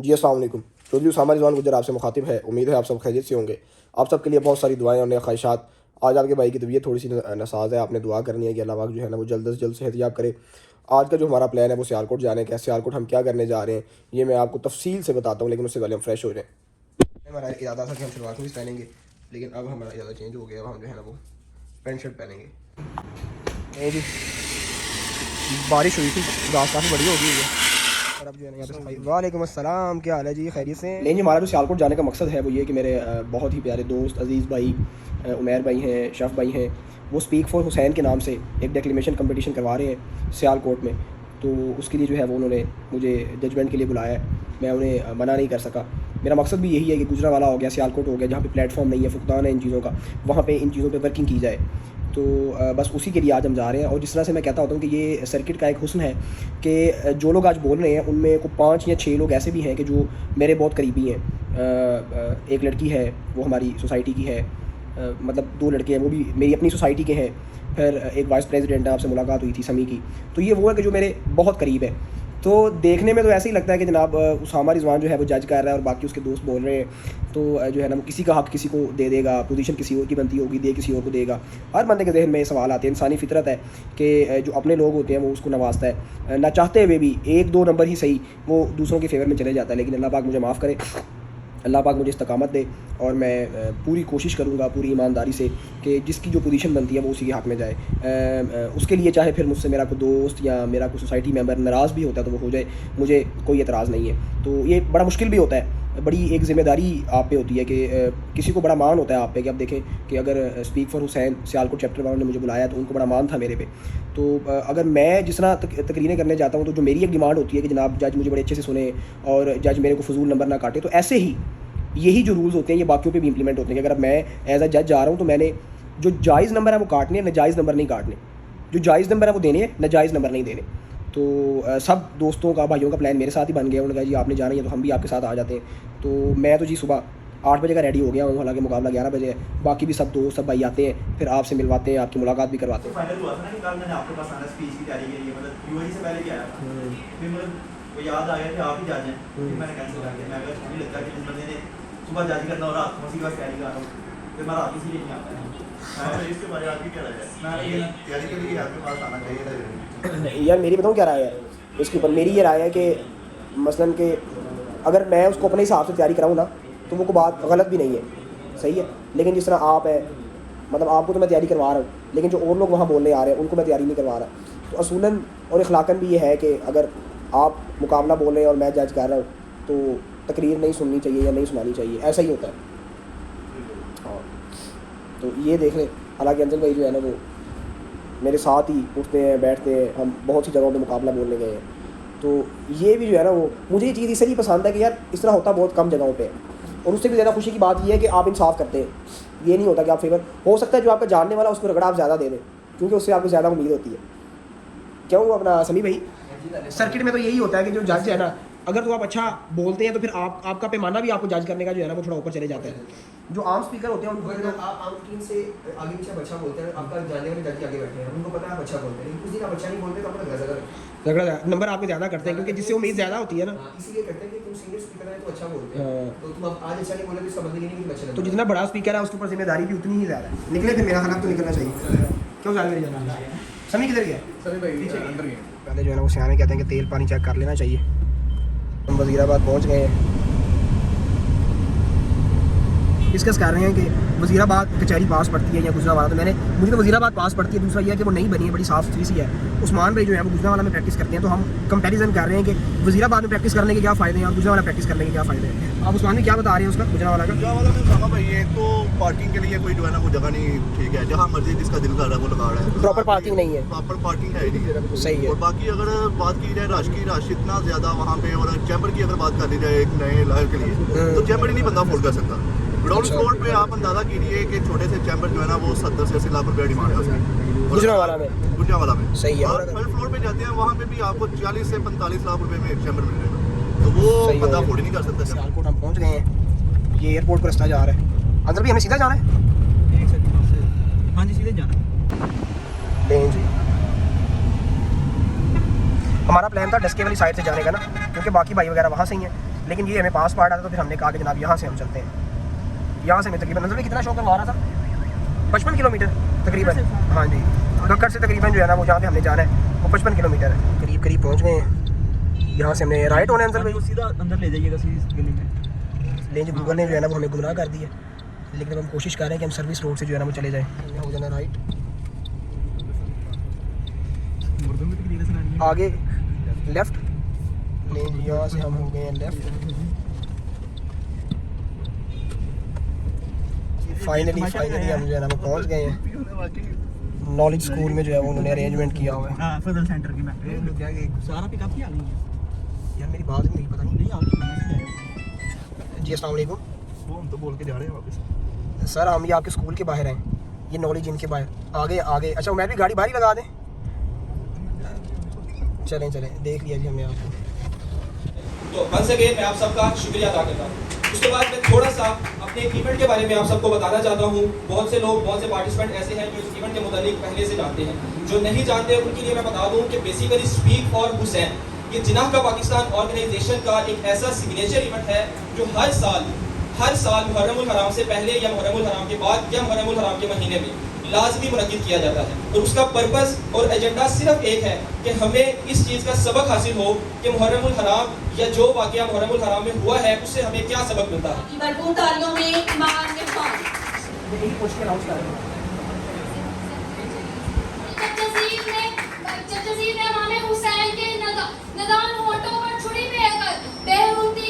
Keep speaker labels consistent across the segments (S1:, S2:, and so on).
S1: जी अस्सलाम वालेकुम। चौधरी उसामा रिजवान गुजर आपसे मुखातिब है। उम्मीद है आप सब खैरियत से होंगे। आप सब के लिए बहुत सारी दुआएं और ख्वाहिशात। आज आपके भाई की तबीयत थोड़ी सी नासाज है, आपने दुआ करनी है कि अल्लाह पाक जो है ना वो जल्द से जल्द सेहतयाब करे। आज का जो हमारा प्लान है वो सियालकोट जाने का है। सियालकोट हम क्या करने जा रहे हैं ये मैं आपको तफसील से बताता हूँ, लेकिन उससे पहले हम फ्रेश हो जाएँ। हमारा इरादा था कि हम शलवार कमीज पहनेंगे, लेकिन अब हमारा इरादा चेंज हो गया। अब हम जो है ना वो पैंट शर्ट पहनेंगे। जी बारिश हुई थी, घास काफ़ी बड़ी हो गई है और अब जो है ना यहाँ पे वालेकुम अस्सलाम, क्या हाल है जी, खैरियत से? लेकिन जी हमारा जो सियालकोट जाने का मकसद है वो ये कि मेरे बहुत ही प्यारे दोस्त अजीज़ भाई उमैर भाई हैं, शफ़ भाई हैं, वो स्पीक फॉर हुसैन के नाम से एक डेक्लेमेशन कंपटीशन करवा रहे हैं सियालकोट में। तो उसके लिए जो है वो उन्होंने मुझे जजमेंट के लिए बुलाया है। मैं उन्हें मना नहीं कर सका। मेरा मकसद भी यही है कि गुजरांवाला हो गया, सियालकोट हो गया, जहाँ पे प्लेटफॉर्म नहीं है, फुकदान है इन चीज़ों का, वहाँ पे इन चीज़ों पे वर्किंग की जाए। तो बस उसी के लिए आज हम जा रहे हैं। और जिस तरह से मैं कहता होता हूँ कि ये सर्किट का एक हुस्न है कि जो लोग आज बोल रहे हैं उनमें को 5 या 6 लोग ऐसे भी हैं कि जो मेरे बहुत करीबी हैं। एक लड़की है वो हमारी सोसाइटी की है, मतलब 2 लड़के हैं वो भी मेरी अपनी सोसाइटी के हैं। फिर एक वाइस प्रेसिडेंट है, आपसे मुलाकात हुई थी समी की। तो ये वो है कि जो मेरे बहुत करीब है। तो देखने में तो ऐसे ही लगता है कि जनाब उसामा रिजवान जो है वो जज कर रहा है और बाकी उसके दोस्त बोल रहे हैं। तो जो है ना किसी का हक किसी को दे देगा, पोजीशन किसी और की बनती होगी, दे किसी और को देगा। हर बंदे के जहन में सवाल आते हैं। इंसानी फितरत है कि जो अपने लोग होते हैं वो उसको नवाजता है, ना चाहते हुए भी 1-2 नंबर ही सही वो दूसरों के फेवर में चले जाता है। लेकिन अल्लाह पाक मुझे माफ़ करे, अल्लाह पाक मुझे इस्तकामत दे और मैं पूरी कोशिश करूँगा पूरी ईमानदारी से कि जिसकी जो पोजीशन बनती है वो उसी के हक़ में जाए। उसके लिए चाहे फिर मुझसे मेरा कोई दोस्त या मेरा कोई सोसाइटी मेंबर नाराज़ भी होता है तो वो हो जाए, मुझे कोई एतराज़ नहीं है। तो ये बड़ा मुश्किल भी होता है, बड़ी एक ज़िम्मेदारी आप पे होती है कि किसी को बड़ा मान होता है आप पे कि अब देखें कि अगर speak for Hussain Sialkot chapter वालों ने मुझे बुलाया तो उनको बड़ा मान था मेरे पे। तो अगर मैं जिस तरह तकरीरें करने जाता हूँ तो जो मेरी एक डिमांड होती है कि जनाब जज मुझे बड़े अच्छे से सुने और जज मेरे को फजूल नंबर ना काटे। तो ऐसे ही यही जो रूल्स होते हैं ये बाकियों पे भी इंप्लीमेंट होते हैं कि अगर मैं एज अ जज जा रहा हूँ तो मैंने जो जायज़ नंबर है वो काटने हैं, नाजायज़ नंबर नहीं काटने। जो जायज़ नंबर है वो देने हैं, नाजायज़ नंबर नहीं देने। तो सब दोस्तों का भाइयों का प्लान मेरे साथ ही बन गया। उन्होंने कहा जी आपने जाना है तो हम भी आपके साथ आ जाते हैं। तो मैं तो जी सुबह 8 बजे का रेडी हो गया हूँ, हालांकि मुकाबला 11 बजे है। बाकी भी सब दोस्त सब भाई आते हैं, फिर आपसे मिलवाते हैं, आपकी मुलाकात भी करवाते हैं।
S2: फाइनल हुआ था ना कि कल मैंने आपके पास आना स्पीच की तैयारी करी है, मतलब यूएई से पहले क्या आया था, फिर मतलब वो याद आ गया कि आप ही जज हैं, फिर मैंने कैंसिल कर दिया। मैं अगर मुझे लगता है कि जिस बंदे ने सुबह जज करना और रात को उसी के पास तैयारी कर रहा हूँ, फिर मैं रात इसीलिए नहीं आता है। इसके बारे में आपकी क्या राय है? मैं ये तैयारी के लिए आपके पास आना चाहिए था।
S1: यार मेरी बताऊँ क्या राय है इसके ऊपर? मेरी ये राय है कि मसलन कि अगर मैं उसको अपने हिसाब से तैयारी कराऊँ ना तो वो कोई बात गलत भी नहीं है, सही है। लेकिन जिस तरह आप है, मतलब आपको तो मैं तैयारी करवा रहा हूँ, लेकिन जो और लोग वहाँ बोलने आ रहे हैं उनको मैं तैयारी नहीं करवा रहा। तो असूलन और इखलाकन भी ये है कि अगर आप मुकाबला बोल रहे हैं और मैं जज कर रहा हूँ तो तकरीर नहीं सुननी चाहिए या नहीं सुनानी चाहिए, ऐसा ही होता है। हाँ तो ये देख लें। हालांकि अंजल भाई जो है ना वो मेरे साथ ही उठते हैं बैठते हैं, हम बहुत सी जगहों पे मुकाबला बोलने गए हैं। तो ये भी जो है ना वो मुझे ये चीज़ इसलिए पसंद है कि यार इस तरह होता बहुत कम जगहों पे है। और उससे भी ज़्यादा खुशी की बात ये है कि आप इंसाफ करते हैं। ये नहीं होता कि आप फेवर, हो सकता है जो आपका जानने वाला उसको रगड़ा आप ज़्यादा दे दें क्योंकि उससे आपको ज़्यादा उम्मीद होती है। क्यों अपना समी भाई सर्किट में तो यही होता है कि जो जज है ना, अगर तो आप अच्छा बोलते हैं तो फिर आपका पैमाना भी आपको जज करने का जो है ना वो थोड़ा ऊपर चले जाता है। जो आम स्पीकर होते हैं उनको
S3: आप आम टीम से आगे पीछे अच्छा बोलते हैं, आपका जानने वाले जज आगे बैठे हैं, उनको पता है आप अच्छा बोलते हैं, लेकिन कुछ दिन आप अच्छा नहीं बोलते तो आपको
S1: झगड़ा नंबर आपके ज़्यादा करते हैं क्योंकि जिससे उम्मीद ज़्यादा होती है ना।
S3: इसीलिए करते हैं कि तुम सीनियर स्पीकर है तो अच्छा बोलते हैं, तो तुम अब आज अच्छा नहीं बोले तो इसका मतलब ये नहीं कि तुम अच्छा नहीं।
S1: तो जितना बड़ा स्पीकर है उसके ऊपर जिम्मेदारी भी उतनी ही ज़्यादा है। निकले थे मेरा ख्याल तो निकलना चाहिए। क्यों ज़्यादा मेरी जाना समी किधर गया? पहले जो है ना वो सियाने कहते हैं कि तेल पानी चेक कर लेना चाहिए। हम वज़ीराबाद पहुँच गए हैं। डिस्कस कर रहे हैं कि वज़ीराबाद कचहरी पास पड़ती है या गुजरांवाला। तो मुझे तो वज़ीराबाद पास पड़ती है। दूसरा यह है कि वो नहीं बनी है, बड़ी साफ़ सुथरी सी है। उस्मान भाई जो है वो गुजरांवाला में प्रैक्टिस करते हैं। तो हम कंपैरिजन कर रहे हैं कि वज़ीराबाद में प्रैक्टिस करने के क्या फ़ायदे हैं और गुजरांवाला प्रैक्टिस करने के क्या फ़ायदे हैं। आप उस्मान भी क्या बता रहे हैं उसका गुजरांवाला का?
S4: गुजरांवाला में कहा भाई एक तो पार्किंग के लिए कोई जो है ना वो जगह नहीं ठीक है, जहाँ मर्जी जिसका दिल कर रहा है वो लगा रहा है।
S1: प्रॉपर पार्किंग नहीं है,
S4: प्रॉपर पार्किंग है ही नहीं।
S1: सही है।
S4: और बाकी अगर बात की जाए रश इतना ज़्यादा वहाँ पे, और चैम्बर की अगर बात कर ली जाए एक नए लायर के लिए तो चैम्बर ही नहीं बंदा अफोर्ड कर सकता। ग्राउंड फ्लोर पे आप अंदाजा कीजिए कि छोटे से चैम्बर जो है ना वो 70 से 80 लाख रुपये डिमांड है उसकी
S1: गुजरांवाला में
S4: सही
S1: है।
S4: और थर्ड फ्लोर पे जाते हैं वहाँ पे भी आपको 40 से 45 लाख रुपए में एक चैम्बर मिल जाएगा, तो वो बंदा अफोर्ड ही नहीं कर सकता।
S1: सियालकोट हम पहुँच गए हैं। ये एयरपोर्ट पर रास्ता जा रहा है। अंदर भी हमें सीधा जाना है?
S2: हाँ जी सीधे जाना
S1: लें जी। हमारा प्लान था डस्के वाली साइड से जाने का ना, क्योंकि बाकी भाई वगैरह वहाँ से ही हैं। लेकिन ये हमें पास पड़ रहा था, तो फिर हमने कहा कि जनाब यहाँ से हम चलते हैं। यहाँ से हमें तकरीबन नज़र में कितना शो करवा रहा था, 55 किलोमीटर तकरीबन। हाँ जी, कक्कर से तकरीबन जो है ना वो जहाँ पे हमने जाना है वो 55 किलोमीटर है। करीब करीब पहुँच गए हैं। यहाँ से हमने राइट होना है अंदर भाई,
S2: सीधा अंदर ले जाइएगा सीधी गली में।
S1: लेकिन गूगल ने जो है ना वो हमें गुमराह कर दी है, लेकिन हम कोशिश कर रहे हैं कि हम सर्विस रोड से जो है ना वो चले जाएँ। हो जाना राइट, आगे लेफ्ट, नहीं यहाँ से हम हो गए हैं लेफ्ट। फाइनली हम जो है ना वो पहुँच गए हैं। नॉलेज स्कूल में जो है वो उन्होंने अरेंजमेंट किया हुआ है।
S2: हाँ, फजल सेंटर की मैं सारा पिकअप की आ गई है
S1: यार मेरी बात नहीं पता नहीं।
S2: नहीं आ गई
S1: जी अस्सलाम वालेकुम
S4: वो हम तो बोल के जा रहे हैं वापस।
S1: सर, हम ये आपके स्कूल के बाहर हैं, ये नॉलेज इनके बाहर आगे आगे। अच्छा, मैं भी गाड़ी बाहर ही लगा दें? चलें चलें, देख लिया जी हमने आपको।
S5: तो वंस अगेन मैं आप सबका शुक्रिया अदा करता हूँ। उसके बाद मैं थोड़ा सा अपने इवेंट के बारे में आप सबको बताना चाहता हूँ। बहुत से लोग, बहुत से पार्टिसिपेंट ऐसे हैं जो इस इवेंट के मुतालिक पहले से जानते हैं। जो नहीं जानते उनके लिए मैं बता दूँ कि बेसिकली स्पीक फॉर हुसैन ये जिनाह का पाकिस्तान ऑर्गेनाइजेशन का एक ऐसा सिग्नेचर इवेंट है जो हर साल मुहर्रमुल हराम से पहले या मुहर्रमुल हराम के बाद या मुहर्रमुल हराम के महीने में लाजमी मुनक्किद किया जाता है। और उसका पर्पस और एजेंडा सिर्फ एक है कि हमें इस चीज़ का सबक हासिल हो कि मुहर्रमुल हराम या जो वाक़या मुहर्रमुल हराम में हुआ है उससे हमें क्या सबक मिलता है।
S6: भरपूर तालियों में ईमान के साथ
S1: यही पूछ के अनाउंस कर रहे हैं।
S6: जजीर ने इमाम हुसैन के नदान होठों पर छुरी फेंककर बेहरूमती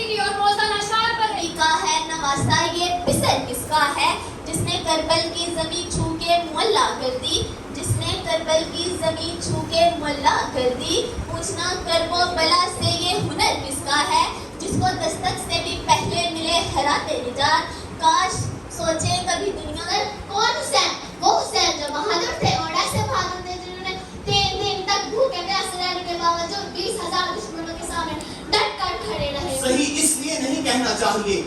S6: की और मौज़ान अशआर पर लिखा है नवासा ये बिसर किसका है जिसने करबल की ज़मीन छू के मुअल्ला कर दी, जिसने करबल की ज़मीन छू के मुअल्ला कर दी। पूछना करबो बला से ये हुनर किसका है जिसको दस्तक से भी पहले मिले हराते निजात। काश सोचे कभी दुनिया में कौन हुसैन, वो हुसैन जो बहादुर थे और ऐसे बहादुर थे जिन्होंने 3 दिन तक भूखे प्यासे रहने के बावजूद 20,000 दुश्मनों के सामने डट कर खड़े रहे।
S7: सही इसलिए नहीं कहना चाहिए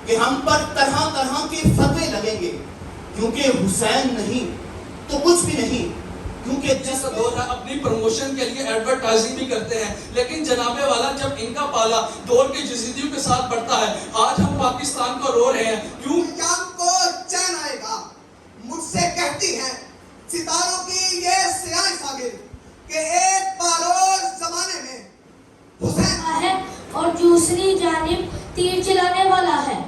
S7: कि हम पर तरह तरह के फतवे लगेंगे, क्योंकि हुसैन नहीं तो कुछ भी नहीं। क्योंकि
S8: जैसा दौर है अपनी प्रमोशन के लिए एडवर्टाइजिंग भी करते हैं, लेकिन जनाबे वाला जब इनका पाला दौर के जजीदियों के साथ बढ़ता है, आज हम पाकिस्तान को रो रहे हैं। क्यों
S3: को चैन आएगा, मुझसे कहती हैं सितारों की ये सियाह सागिर कि एक बार और जमाने में हुसैन
S6: है और दूसरी जानिब तीर चलाने वाला है।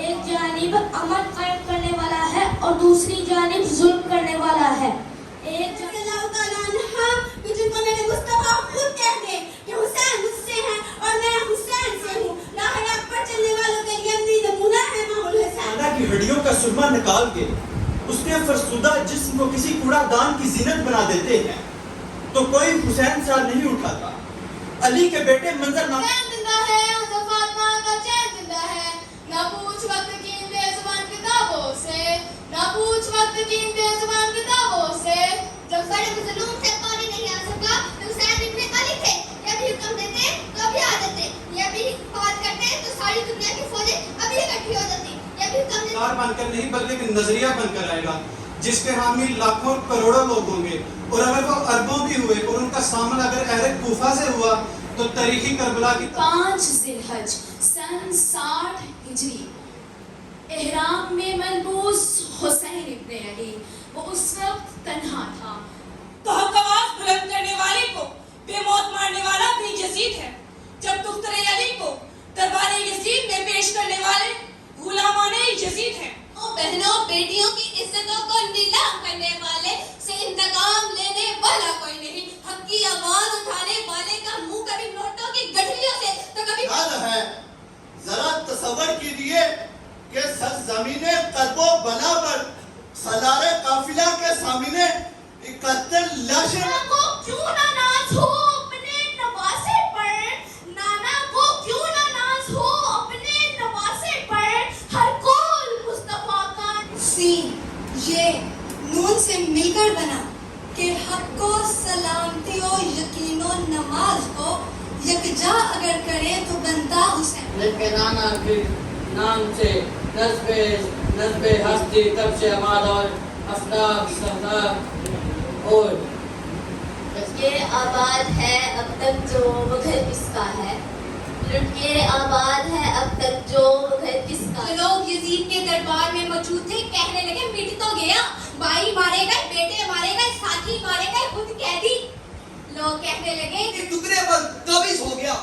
S6: एक जानिब अमन कायम करने वाला है और दूसरी जानिब जुल्म करने वाला है। एक जिनको मेरे मुस्तफा खुद कहते हैं कि हुसैन मुझसे है और मैं हुसैन से हूँ। राह पर चलने वालों के लिए अमली नमूना है माहौल हुसैन।
S2: की हड्डियों का सुरमा निकाल के उसके फरसुदा जिस्म को किसी कूड़ादान की जीनत बना देते हैं तो कोई हुसैन सा नहीं उठाता। अली के बेटे मंजर नाम
S6: जिंदा है, फातिमा का चैन जिंदा है। ना पूछ वक्त की बेजुबान किताबों से, ना पूछ वक्त की बेजुबान किताबों से। जब बड़े मजलूम से पानी नहीं आ सका तो हुसैन इब्ने अली थे। ये भी हुक्म देते तो अभी आ जाते, ये भी बात करते तो सारी दुनिया की फौजें अभी इकट्ठी हो जाती। ये भी हुक्म देते
S7: बनकर नहीं बल्कि एक नजरिया बनकर आएगा जिसके हामी लाखों करोड़ों लोग होंगे। और अगर वो अरबों भी हुए और उनका सामना अगर अहले कूफा से हुआ तो तारीखी करबला की
S6: 5 ज़िलहज सन 60 हिजरी एहराम में मलबूस हुसैन इब्ने अली वो उस वक्त तन्हा था।
S9: तो हक आवाज बुलंद करने वाले को बेमौत मारने वाला भी यजीद है। जब दुख्तरे अली को दरबार यजीद में पेश करने वाले गुलामाने यजीद हैं।
S6: बहनों बेटियों की इज्जतों को नीलाम करने वाले से इंतकाम लेने वाला कोई नहीं। हक की आवाज उठाने वाले का मुंह कभी नोटों की गठरियों से तो कभी
S7: याद है। जरा तसव्वुर कीजिए कि सरजमीने करबो बला पर सलारे काफिला के सामने 71 लाशें
S6: को क्यों ना नाज हो अपने नवासे पर, नाना को क्यों ना नाज हो अपने नवासे पर। हर कौल मुस्तफा का
S9: सीन ये नून से मिलकर बना कि हक को सलामती और यकीनो नमाज को यकजा अगर करे तो बनता हुसैन।
S10: लेकिन नाना के नाम से नस्बे हस्ती तब से हमारा और आफ्ताब सहताब और
S6: ये आबाद है अब तक जो वो घर किसका है। लुट के आबाद है अब तक जो घर किसका।
S9: जो लोग यजीद के दरबार में मौजूद थे कहने लगे मिट तो गया, भाई मारे गए, बेटे मारे गए, साथी मारे गए, खुद कैदी। लोग कहने लगे
S3: कि टुकड़े पर काबिज हो गया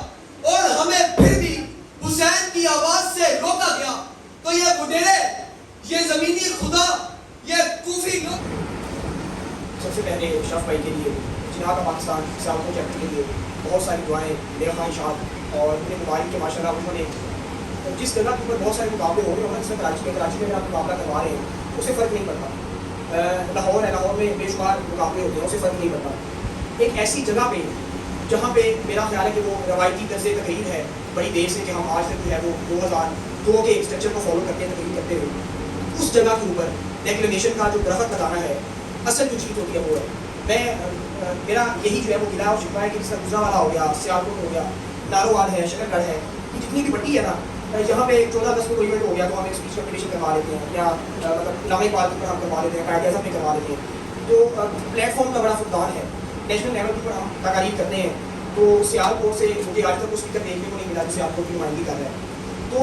S3: और हमें फिर भी हुसैन की आवाज से रोका गया। तो ये बुढ़ेरे, ये जमीनी खुदा, ये कूफी लोग।
S1: सबसे पहले अशरफ भाई के लिए जिन्हा का पाकिस्तान सियालकोट चैप्टर के लिए बहुत सारी दुआएं, मेरे ख्वाहिशात और मेरे मुबारक के माशाल्लाह उन्होंने जिस जगह के ऊपर बहुत सारे मुकाबले हो रहे हैं जिसमें कराची में आप मुकाबला करवा रहे हैं उससे फ़र्क नहीं पड़ता। लाहौर है, लाहौर में बेशुमार मुकाबले होते हैं, उससे फ़र्क नहीं पड़ता। एक ऐसी जगह पे जहाँ पे मेरा ख्याल है कि वो रवायती तर्ज़ तकरीर है बड़ी देर से कि हम आज तक जो है वो 2002 के स्ट्रक्चर को फॉलो करते हैं तकरीर करते हुए, उस जगह के ऊपर डेक्लेमेशन का जो दरख्त लगाना है असल जो चीज़ होती है वो है। मैं मेरा यही जो है वो गिला और शिकवा है कि जिसका गुजरावाला हो गया, सियालकोट हो गया, नारोवाल है, शकरगढ़ है, ये जितनी भी बट्टी है ना, यहाँ पे 14 अगस्त को कोई इवेंट हो गया तो हम एक स्पीच कॉम्पिटिशन करवा लेते हैं या मतलब इलामी पार्क पर हम करवा लेते हैं, कायदे आज़म में करवा लेते हैं। तो प्लेटफॉर्म का बड़ा फुकदान है। नेशनल लेवल के ऊपर हम तकारीर करते हैं तो सियालकोट से मुझे आज तक वो स्पीकर देखने को नहीं मिला जो सियालकोट की नुमाइंदगी कर रहा है। तो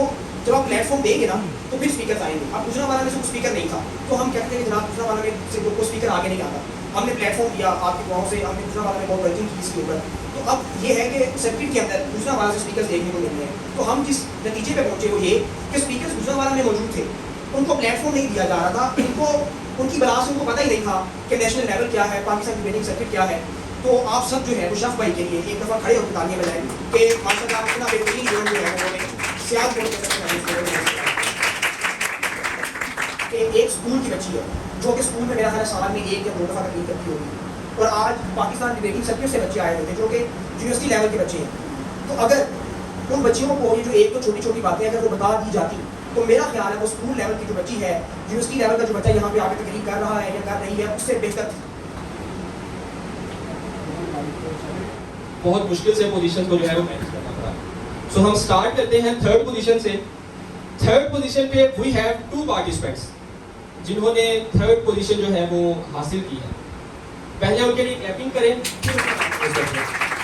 S1: जब आप प्लेटफॉर्म देंगे ना तो फिर स्पीकर आएंगे। अब गुजरावाला में से स्पीकर नहीं था तो हम कहते हैं कि जनाब गुजरावाला में से कोई स्पीकर आगे नहीं आता। हमने प्लेटफॉर्म दिया आपके गाँव से, हमने गुजरावाला में बहुत वर्किंग की इसके ऊपर। तो अब ये है कि सर्किट के अंदर गुजरावाला से स्पीकर देखने को मिल रहे हैं। तो हम जिस नतीजे पे पहुंचे वो ये कि स्पीकर गुजरावाला में मौजूद थे, उनको प्लेटफॉर्म नहीं दिया जा रहा था, उनको उनकी बला से उनको पता ही नहीं था कि नेशनल लेवल क्या है, पाकिस्तान डिबेटिंग सर्किट क्या है। तो आप सब जो है मुशर्रफ भाई के लिए एक दफ़ा खड़े होकर तालियां बजाएं कि माशाल्लाह इतना बेहतरीन जोन जो है उन्होंने सियालकोट एक स्कूल की बच्ची है जो कि स्कूल में मेरा ख्याल साल में 1 या 2 दफ़ा तकलीफ करती होगी और आज पाकिस्तान डिबेटिंग सर्किट से बच्चे आए हुए थे जो कि यूनिवर्सिटी लेवल के बच्चे हैं। तो अगर उन बच्चियों को ये जो एक तो छोटी छोटी बातें अगर वो बता दी जाती तो मेरा ख्याल है वो स्कूल लेवल की जो बच्ची है, यूनिवर्सिटी लेवल का जो बच्चा यहाँ पे आके तकलीफ कर रहा है या कर रही है उससे बेहतर थी।
S5: बहुत मुश्किल से पोजीशन को जो है वो मैनेज करना पड़ा। सो हम स्टार्ट करते हैं थर्ड पोजीशन से। थर्ड पोजीशन पे वी हैव 2 पार्टिसिपेंट्स जिन्होंने थर्ड पोजीशन जो है वो हासिल की है। पहले उनके लिए क्लैपिंग करें।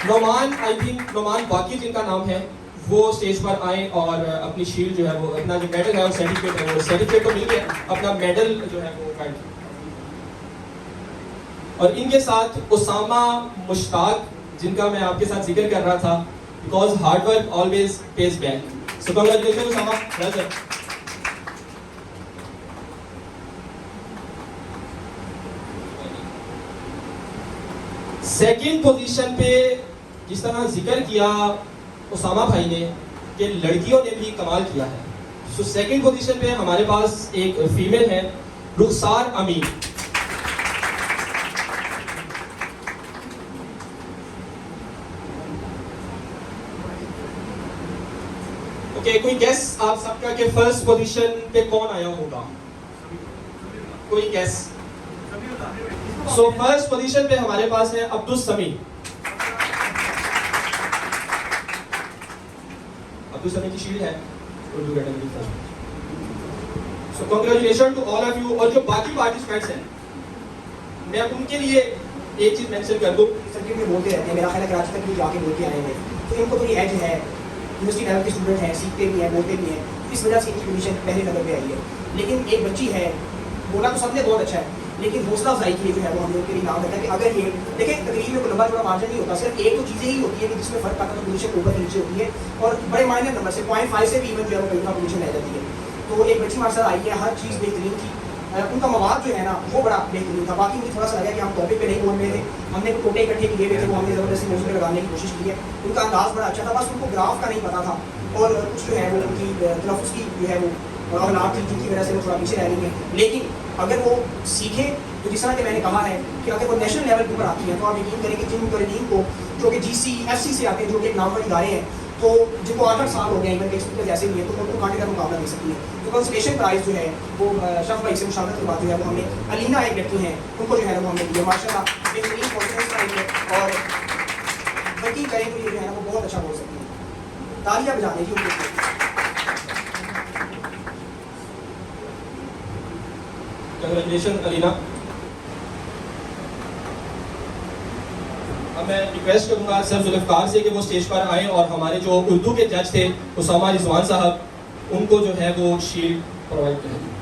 S5: नोमान, आई थिंक नोमान बाकी जिनका नाम है वो स्टेज पर आए और अपनी शील्ड जो है वो अपना जो मेडल है और सर्टिफिकेट है वो सर्टिफिकेट तो मिल गया, अपना मेडल जो है वो फाइल। और इनके साथ उसामा मुश्ताक जिनका मैं आपके साथ जिक्र कर रहा था, because hard work always pays back. So congratulation Usama, well done. Second position पे जिस तरह जिक्र किया उसामा भाई ने कि लड़कियों ने भी कमाल किया है, सो सेकंड पोजीशन पे हमारे पास एक फीमेल है रुखसार अमीन। ओके, कोई गेस आप सबका कि फर्स्ट पोजीशन पे कौन आया होगा? कोई गेस? सो फर्स्ट पोजीशन पे हमारे पास है अब्दुल समी। अब्दुल समी की शील्ड है Urdu category first. So congratulation to all of you. और जो बाकी पार्टिसिपेंट्स हैं मैं उनके लिए एक चीज मेंशन कर दूं,
S1: सर्किट में बोलते रहते हैं, मेरा ख्याल है कराची तक भी जाके बोल के आए हैं, तो इनको तो ये एज है, यूनिवर्सिटी लेवल के स्टूडेंट हैं, सीखते भी हैं, बोलते भी हैं, इस वजह से इनकी पोजीशन पहले नंबर पे आई है। लेकिन एक बच्ची है, बोला तो सबने बहुत अच्छा है, लेकिन हौसला अफजाई के लिए जो है वो हम लोग के लिए नाम रखा है कि अगर ये देखें तकरीर में कोई लंबा चौड़ा मार्जिन नहीं होता, सिर्फ एक तो चीज़ें ही होती है कि जिसमें फर्क आता है पोजीशन ऊपर नीचे होती है और बड़े माइनर नंबर से 0.5 से भी इवन जो है वो कई बार पोजीशन रह जाती है। तो एक बच्ची हमारे साथ आई है, हर चीज़ बेहतरीन थी, उनका मवाद जो है ना वो बड़ा बेहतरीन था। बाकी मुझे थोड़ा सा लगा कि हम टॉपिक पे नहीं बोल रहे थे, हमने कोटे इकट्ठे किए हुए थे, वो हमने ज़बरदस्ती मौजूद में लगाने की कोशिश की है। उनका अंदाज़ बड़ा अच्छा था, बस उनको ग्राफ का नहीं पता था और कुछ जो है वो उनकी तलफ़्फ़ुज़ की जो है वो औलाद थी जिनकी वजह से वो थोड़ा पीछे रह रही है। लेकिन अगर वो सीखें तो जिस तरह के मैंने कहा है कि अगर वो नेशनल लेवल के ऊपर आती हैं तो आप यकीन करें कि जिन मुकर्रीन को जो कि GC FC से आते हैं, जो कि एक नामवर इदारे हैं, तो जिनको 8-8 साल हो गए इवन के स्पीकर जैसे भी है, तो उनको कांटे का मुकाबला दे सकती है। तो कंसलेशन प्राइज़ जो है वो शफ भाई से मुशावरत के बाद जो है वो हमने अलीना एक लड़की हैं उनको जो है वो हमने दिया। माशाल्लाह बेहतरीन कॉन्फिडेंस आई है और यकीन करें तो ये जो है ना वो बहुत अच्छा बोल सकती है। तालियां बजा दीजिए उनके लिए।
S5: कांग्रेचुलेशन अलीना। अब मैं रिक्वेस्ट करूँगा सर जुल्फ़कार से कि वो स्टेज पर आएँ और हमारे जो उर्दू के जज थे उसामा रिजवान साहब, उनको जो है वो शील्ड प्रोवाइड करें।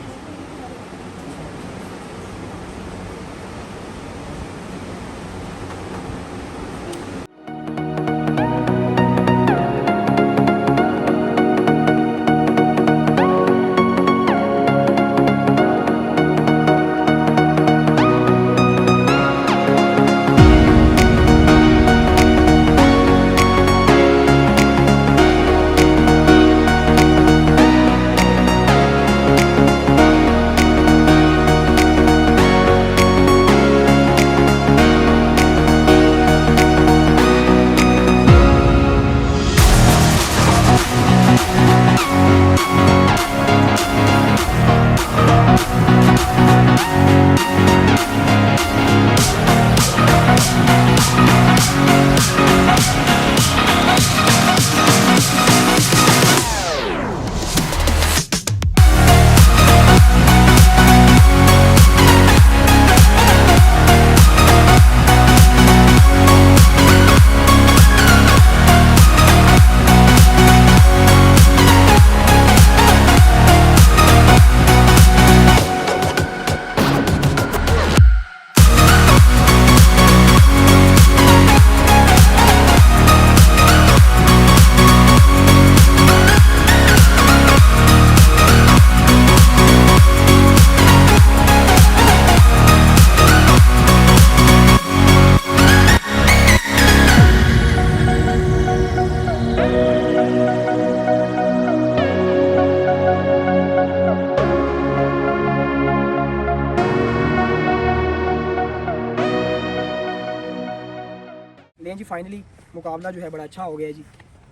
S1: लें जी फाइनली मुकाबला जो है बड़ा अच्छा हो गया है जी।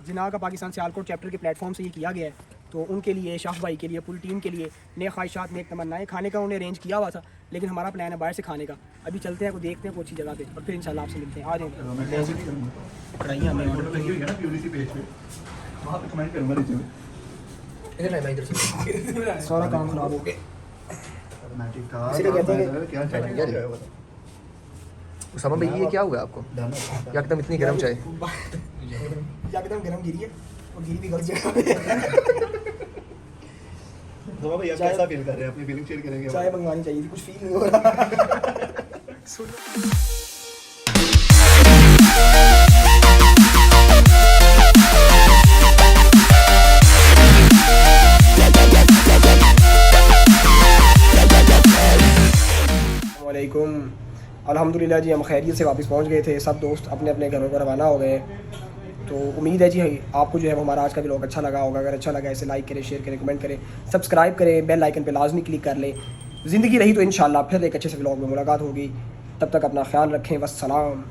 S1: जिना का पाकिस्तान सियालकोट चैप्टर के प्लेटफॉर्म से ये किया गया है, तो उनके लिए, शाफ भाई के लिए, पूरी टीम के लिए नेक ख्वाहिशात, नेक तमन्नाएं। खाने का उन्हें अरेंज किया हुआ था, लेकिन हमारा प्लान है बाहर से खाने का। अभी चलते हैं, को देखते हैं कोई अच्छी जगह पे, और फिर इंशाल्लाह आपसे मिलते हैं। आ जाएंगे कढ़ाइयाँ हमें ऑर्डर की हुई है ना पीयूसी पेज पे, वहाँ पे कमेंट करूँगा नीचे में। इधर नहीं भाई, इधर से सारा काम खराब हो गया। इसीलिए कहते हैं क्या चाहिए
S11: उसामा भाई, ये क्या हुआ आपको? एकदम इतनी गर्म चाय?
S1: एकदम गर्म गिरी है, और गिरी भी गलत जगह पे।
S4: तो भाई आप कैसा फील कर रहे हैं? अपनी फीलिंग शेयर करेंगे।
S1: चाय मंगवानी चाहिए थी, कुछ फील नहीं हो रहा। वालेकुम, अल्हम्दुलिल्लाह जी, हम खैरियत से वापस पहुंच गए थे। सब दोस्त अपने अपने घरों पर रवाना हो गए। तो उम्मीद है जी आपको जो है वो हमारा आज का व्लॉग अच्छा लगा होगा। अगर अच्छा लगा इसे लाइक करें, शेयर करें, कमेंट करें, सब्सक्राइब करें, बेल आइकन पे लाजमी क्लिक कर लें। ज़िंदगी रही तो इंशाल्लाह फिर एक अच्छे से व्लॉग में मुलाकात होगी। तब तक अपना ख्याल रखें। वस्सलाम।